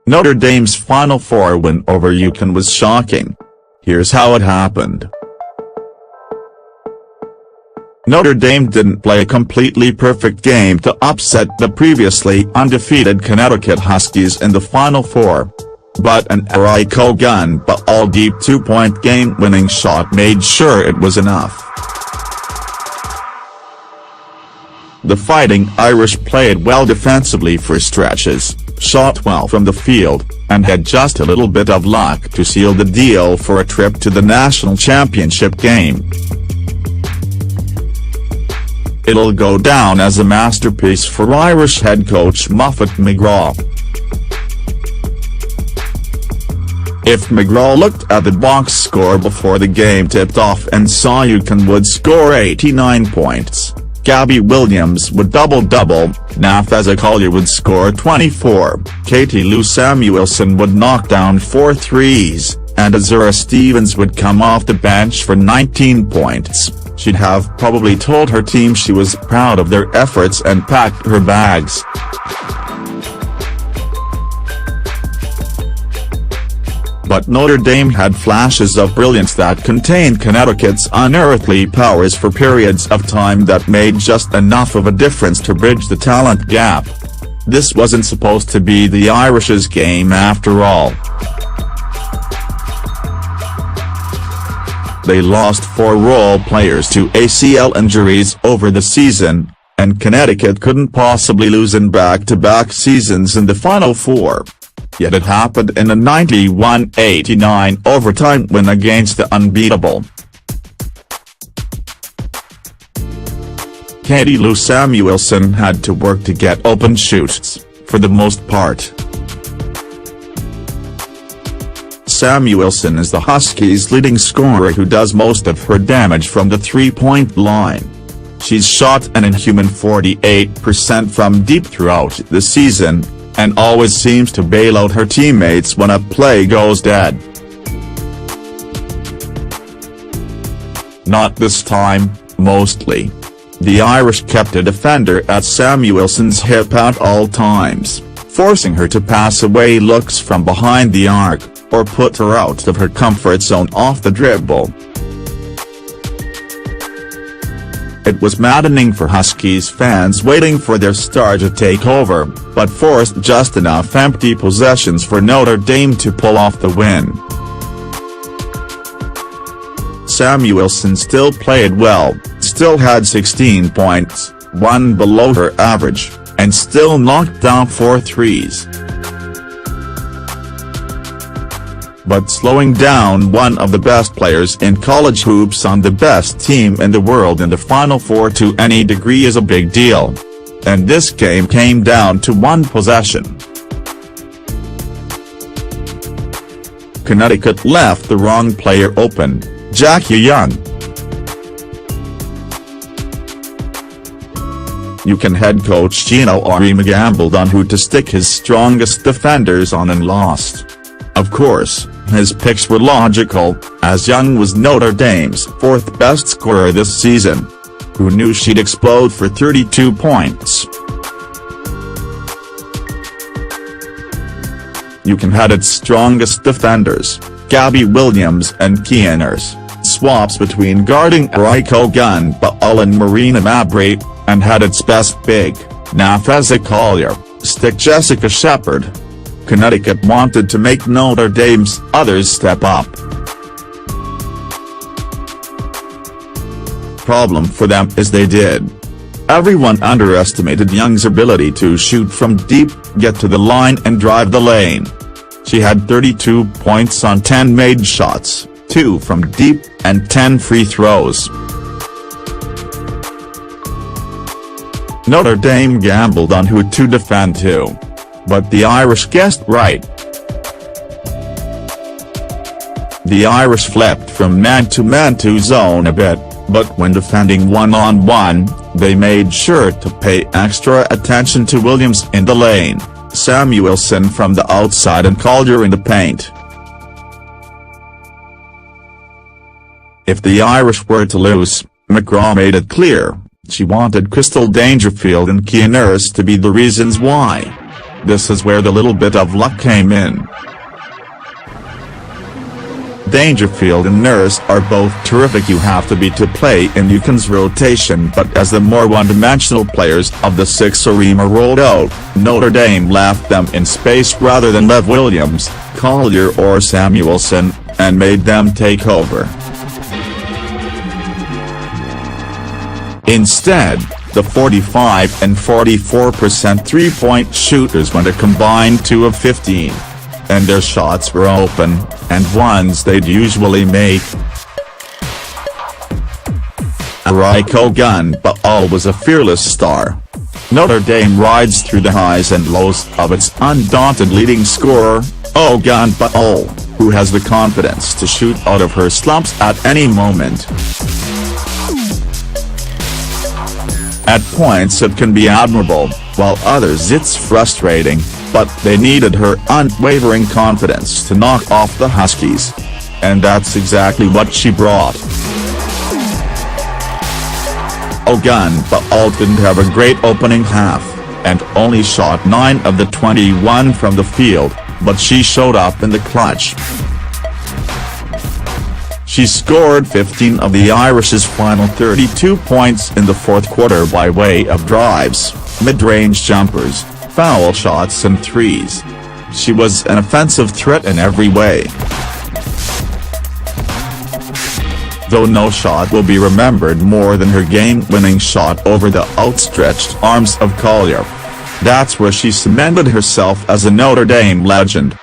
Notre Dame's Final Four win over UConn was shocking. Here's how it happened. Notre Dame didn't play a completely perfect game to upset the previously undefeated Connecticut Huskies in the Final Four. But an Aiko gun-ball deep two-point game-winning shot made sure it was enough. The Fighting Irish played well defensively for stretches, shot well from the field, and had just a little bit of luck to seal the deal for a trip to the national championship game. It'll go down as a masterpiece for Irish head coach Muffet McGraw. If McGraw looked at the box score before the game tipped off and saw UConn would score 89 points, Gabby Williams would double-double, Nafeza Collier would score 24, Katie Lou Samuelson would knock down 4 threes, and Azura Stevens would come off the bench for 19 points, she'd have probably told her team she was proud of their efforts and packed her bags. But Notre Dame had flashes of brilliance that contained Connecticut's unearthly powers for periods of time that made just enough of a difference to bridge the talent gap. This wasn't supposed to be the Irish's game after all. They lost 4 role players to ACL injuries over the season, and Connecticut couldn't possibly lose in back-to-back seasons in the Final Four. Yet it happened in a 91-89 overtime win against the unbeatable Katie Lou Samuelson had to work to get open shoots, for the most part. Samuelson is the Huskies' leading scorer who does most of her damage from the three-point line. She's shot an inhuman 48% from deep throughout the season, and always seems to bail out her teammates when a play goes dead. Not this time, mostly. The Irish kept a defender at Samuelson's hip at all times, forcing her to pass away looks from behind the arc, or put her out of her comfort zone off the dribble. It was maddening for Huskies fans waiting for their star to take over, but forced just enough empty possessions for Notre Dame to pull off the win. Samuelson still played well, still had 16 points, 1 below her average, and still knocked down 4 threes. But slowing down one of the best players in college hoops on the best team in the world in the Final Four to any degree is a big deal. And this game came down to one possession. Connecticut left the wrong player open, Jackie Young. UConn head coach Gino Auriemma gambled on who to stick his strongest defenders on and lost. Of course, his picks were logical, as Young was Notre Dame's 4th best scorer this season. Who knew she'd explode for 32 points? UConn had its strongest defenders, Gabby Williams and Kianners, swaps between guarding Aiko gun-ball and Marina Mabrey, and had its best big, Nafeza Collier, stick Jessica Shepard. Connecticut wanted to make Notre Dame's others step up. Problem for them is they did. Everyone underestimated Young's ability to shoot from deep, get to the line and drive the lane. She had 32 points on 10 made shots, 2 from deep, and 10 free throws. Notre Dame gambled on who to defend to. But the Irish guessed right. The Irish flipped from man-to-man to zone a bit, but when defending one-on-one, they made sure to pay extra attention to Williams in the lane, Samuelson from the outside and Collier in the paint. If the Irish were to lose, McGraw made it clear, She wanted Crystal Dangerfield and Kia Nurse to be the reasons why. This is where the little bit of luck came in. Dangerfield and Nurse are both terrific. You have to be to play in UConn's rotation, but as the more one-dimensional players of the six Arima rolled out, Notre Dame left them in space rather than Lev Williams, Collier or Samuelson, and made them take over. Instead, the 45 and 44% three-point shooters went a combined 2 of 15. And their shots were open, and ones they'd usually make. Gun, but was a fearless star. Notre Dame rides through the highs and lows of its undaunted leading scorer, Gun, who has the confidence to shoot out of her slumps at any moment. At points it can be admirable, while others it's frustrating, but they needed her unwavering confidence to knock off the Huskies. And that's exactly what she brought. Gun didn't have a great opening half, and only shot 9 of the 21 from the field, but she showed up in the clutch. She scored 15 of the Irish's final 32 points in the fourth quarter by way of drives, mid-range jumpers, foul shots and threes. She was an offensive threat in every way. Though no shot will be remembered more than her game-winning shot over the outstretched arms of Collier. That's where she cemented herself as a Notre Dame legend.